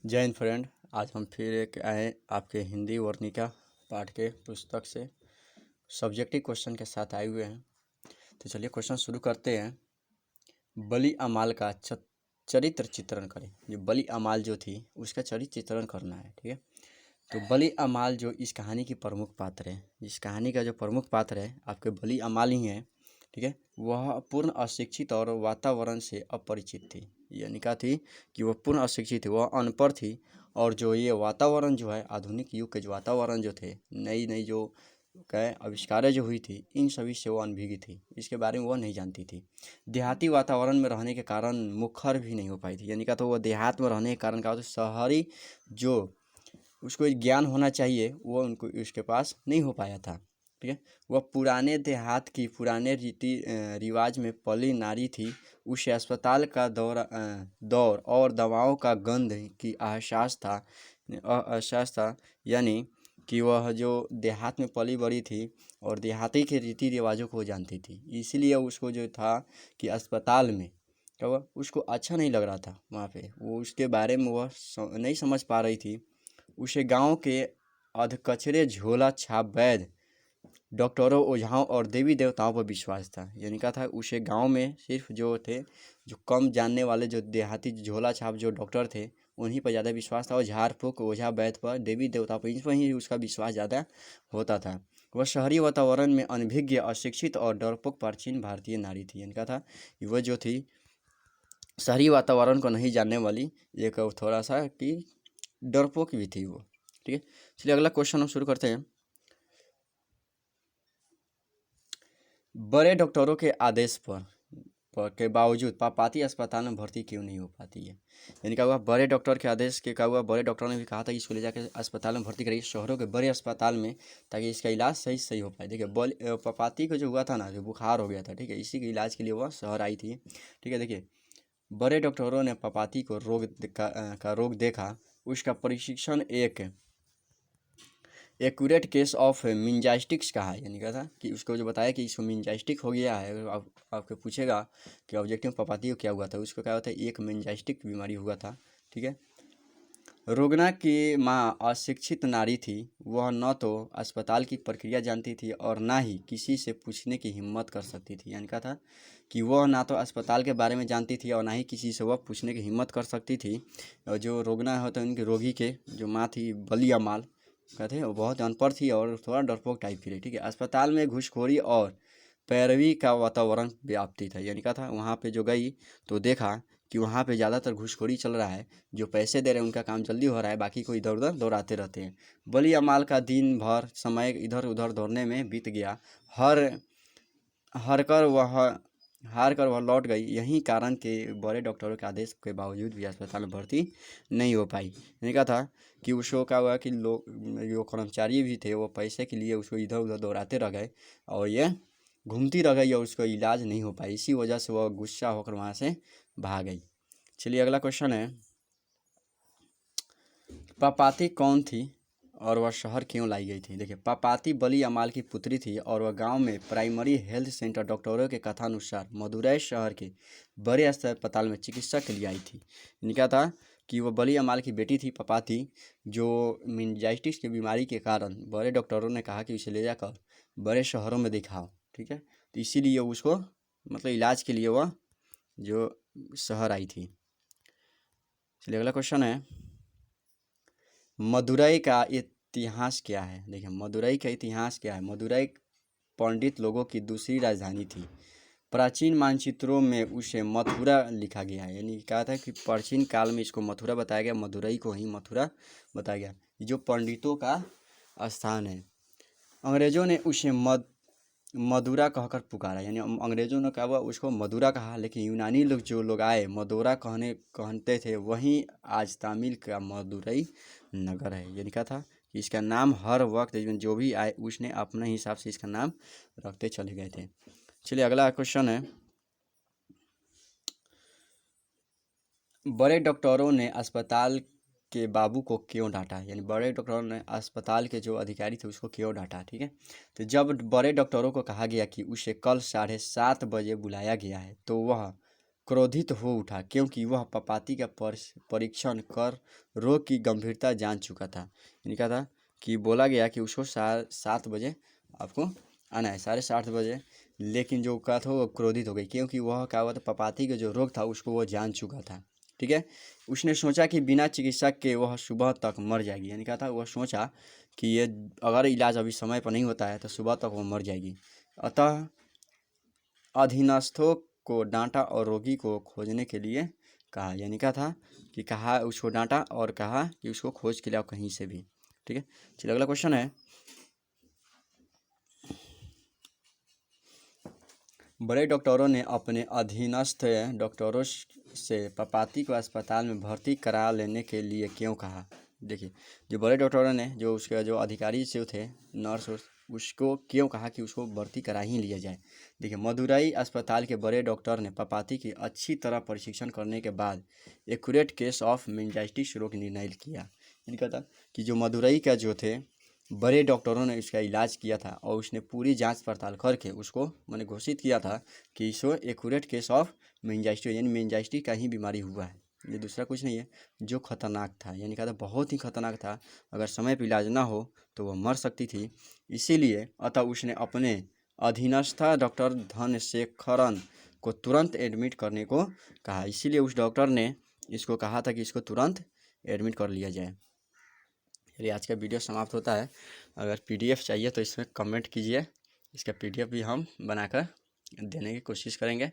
जय हिंद फ्रेंड। आज हम फिर एक आए आपके हिंदी वर्णिका पाठ के पुस्तक से सब्जेक्टिव क्वेश्चन के साथ आए हुए हैं। तो चलिए क्वेश्चन शुरू करते हैं। बली अमाल का चरित्र चित्रण करें। जो बली अमाल जो थी उसका चरित्र चित्रण करना है, ठीक है। तो बली अमाल जो इस कहानी की प्रमुख पात्र है, इस कहानी का जो प्रमुख पात्र है आपके बली अमाल ही है, ठीक है। वह पूर्ण अशिक्षित और वातावरण से अपरिचित थी। यानी क्या थी कि वह पूर्ण अशिक्षित थी, वह अनपढ़ थी। और जो ये वातावरण जो है आधुनिक युग के जो वातावरण जो थे, नई नई जो कह आविष्कारें जो हुई थी, इन सभी से वो अनभिज्ञ थी। इसके बारे में वह नहीं जानती थी। देहाती वातावरण में रहने के कारण मुखर भी नहीं हो पाई थी। यानी क्या, तो वह देहात में रहने के कारण क्या होता है, शहरी जो उसको ज्ञान होना चाहिए वो उनको उसके पास नहीं हो पाया था, ठीक है। वह पुराने देहात की पुराने रीति रिवाज में पली नारी थी। उसे अस्पताल का दौर और दवाओं का गंध की एहसास था। यानी कि वह जो देहात में पली बड़ी थी और देहाती के रीति रिवाजों को जानती थी, इसीलिए उसको जो था कि अस्पताल में क्या हुआ, उसको अच्छा नहीं लग रहा था वहाँ पे। वो उसके बारे में वह नहीं समझ पा रही थी। उसे गांव के अधकचरे झोला छाप वैद्य, डॉक्टरों, ओझाओं और देवी देवताओं पर विश्वास था। यानी क्या था, उसे गांव में सिर्फ जो थे, जो कम जानने वाले जो देहाती झोला छाप जो डॉक्टर थे, उन्हीं पर ज़्यादा विश्वास था। और झाड़ फूक, ओझा, वैद्य पर, देवी देवताओं पर, इन पर ही उसका विश्वास ज़्यादा होता था। वह शहरी वातावरण में अनभिज्ञ, अशिक्षित और डरपोक प्राचीन भारतीय नारी थी। यानी क्या था, वह जो थी शहरी वातावरण को नहीं जानने वाली एक थोड़ा सा कि डरपोक भी थी वो, ठीक है। चलिए अगला क्वेश्चन हम शुरू करते हैं। बड़े डॉक्टरों के आदेश पर के बावजूद पापाती अस्पताल में भर्ती क्यों नहीं हो पाती है। यानी क्या हुआ, बड़े डॉक्टर के आदेश के क्या हुआ, बड़े डॉक्टरों ने भी कहा था कि इसको ले जाकर अस्पताल में भर्ती करिए, शहरों के बड़े अस्पताल में, ताकि इसका इलाज सही हो पाए। देखिए पापाती को जो हुआ था ना, जो बुखार हो गया था, ठीक है, इसी के इलाज के लिए वह शहर आई थी, ठीक है। देखिए बड़े डॉक्टरों ने पापाती को का रोग देखा। उसका परीक्षण एक एक्यूरेट केस ऑफ मिंजाइस्टिक्स कहा है। यानी क्या था कि उसको जो बताया कि इसको मिंजाइस्टिक हो गया है। आपको पूछेगा कि ऑब्जेक्टिव पापाती को क्या हुआ था, उसको क्या होता है, एक मिंजाइस्टिक बीमारी हुआ था, ठीक है। रोगना की माँ अशिक्षित नारी थी। वह न तो अस्पताल की प्रक्रिया जानती थी और ना ही किसी से पूछने की हिम्मत कर सकती थी। यानी क्या था कि वह ना तो अस्पताल के बारे में जानती थी और ना ही किसी से वह पूछने की हिम्मत कर सकती थी। और जो रोगना होता है, उनके रोगी के जो माँ थी बलिया माल कहते हैं, वो बहुत अनपढ़ थी और थोड़ा डरपोक टाइप की रही, ठीक है। अस्पताल में घूसखोरी और पैरवी का वातावरण व्याप्ति था। यानी क्या था, वहाँ पे जो गई तो देखा कि वहाँ पे ज़्यादातर घूसखोरी चल रहा है। जो पैसे दे रहे हैं उनका काम जल्दी हो रहा है, बाकी को इधर उधर दौड़ाते रहते हैं। बलिया माल का दिन भर समय इधर उधर दौड़ने में बीत गया। हर हार कर वह लौट गई। यही कारण के बड़े डॉक्टरों के आदेश के बावजूद भी अस्पताल में भर्ती नहीं हो पाई। यानी क्या था कि उसको क्या हुआ कि लोग जो कर्मचारी भी थे वो पैसे के लिए उसको इधर उधर दौड़ाते रह गए और ये घूमती रह गई और उसका इलाज नहीं हो पाई। इसी वजह से वह गुस्सा होकर वहाँ से भाग गई। चलिए अगला क्वेश्चन है, पापाती कौन थी और वह शहर क्यों लाई गई थी। देखिए पापाती बली अमाल की पुत्री थी और वह गांव में प्राइमरी हेल्थ सेंटर डॉक्टरों के कथानुसार मदुरै शहर के बड़े अस्पताल में चिकित्सा के लिए आई थी। इनका था कि वह बली अमाल की बेटी थी पापाती, जो मिनजाइटिस की बीमारी के कारण बड़े डॉक्टरों ने कहा कि उसे ले जाकर बड़े शहरों में दिखाओ, ठीक है। तो इसीलिए उसको मतलब इलाज के लिए वह जो शहर आई थी। चलिए अगला क्वेश्चन है, मदुरै का इतिहास क्या है। देखिए मदुरै का इतिहास क्या है। मदुरै पंडित लोगों की दूसरी राजधानी थी। प्राचीन मानचित्रों में उसे मथुरा लिखा गया है। यानी कहा था कि प्राचीन काल में इसको मथुरा बताया गया, मदुरै को ही मथुरा बताया गया, जो पंडितों का स्थान है। अंग्रेजों ने उसे मदुरा कहकर पुकारा। यानी अंग्रेजों ने क्या हुआ, उसको मदुरा कहा, लेकिन यूनानी लोग जो लोग आए मदुरा कहते थे, वहीं आज तमिल का मदुरै नगर है। यानी क्या था कि इसका नाम हर वक्त जो भी आए उसने अपने हिसाब से इसका नाम रखते चले गए थे। चलिए अगला क्वेश्चन है, बड़े डॉक्टरों ने अस्पताल के बाबू को क्यों डांटा। यानी बड़े डॉक्टरों ने अस्पताल के जो अधिकारी थे उसको क्यों डांटा, ठीक है। तो जब बड़े डॉक्टरों को कहा गया कि उसे कल 7:30 बजे बुलाया गया है, तो वह क्रोधित हो उठा क्योंकि वह पपाती का परीक्षण कर रोग की गंभीरता जान चुका था। यानी क्या था कि बोला गया कि उसको 7 बजे आपको आना है, 7:30 बजे, लेकिन जो क्या था वो क्रोधित हो गई क्योंकि वह क्या हुआ था, पपाती का जो रोग था उसको वो जान चुका था। ठीक है, उसने सोचा कि बिना चिकित्सा के वह सुबह तक मर जाएगी। यानी क्या था, वह सोचा कि ये अगर इलाज अभी समय पर नहीं होता है तो सुबह तक वो मर जाएगी। अतः अधीनस्थों को डांटा और रोगी को खोजने के लिए कहा। यानी क्या था कि कहा, उसको डांटा और कहा कि उसको खोज के लिए आओ कहीं से भी। ठीक है, चलिए अगला क्वेश्चन है, बड़े डॉक्टरों ने अपने अधीनस्थ डॉक्टरों से पपाती को अस्पताल में भर्ती करा लेने के लिए क्यों कहा। देखिए, जो बड़े डॉक्टरों ने, जो उसके जो अधिकारी जो थे, नर्स, उसको क्यों कहा कि उसको भर्ती करा ही लिया जाए। देखिए, मदुरई अस्पताल के बड़े डॉक्टर ने पपाती की अच्छी तरह परीक्षण करने के बाद एक्यूरेट केस ऑफ मेनिंजाइटिस रोग निर्णय किया। इनका था कि जो मदुरई का जो थे बड़े डॉक्टरों ने इसका इलाज किया था और उसने पूरी जांच पड़ताल करके उसको मैंने घोषित किया था कि इसको एक्यूरेट केस ऑफ मेनिंजाइटिस यानी मेनिंजाइटिस का ही बीमारी हुआ है, ये दूसरा कुछ नहीं है, जो खतरनाक था। यानी कहा था बहुत ही खतरनाक था, अगर समय पर इलाज ना हो तो वह मर सकती थी। इसीलिए अतः उसने अपने अधीनस्थ डॉक्टर धनशेखरन को तुरंत एडमिट करने को कहा। इसीलिए उस डॉक्टर ने इसको कहा था कि इसको तुरंत एडमिट कर लिया जाए। चलिए, आज का वीडियो समाप्त होता है। अगर पीडीएफ चाहिए तो इसमें कमेंट कीजिए, इसका पीडीएफ भी हम बनाकर देने की कोशिश करेंगे।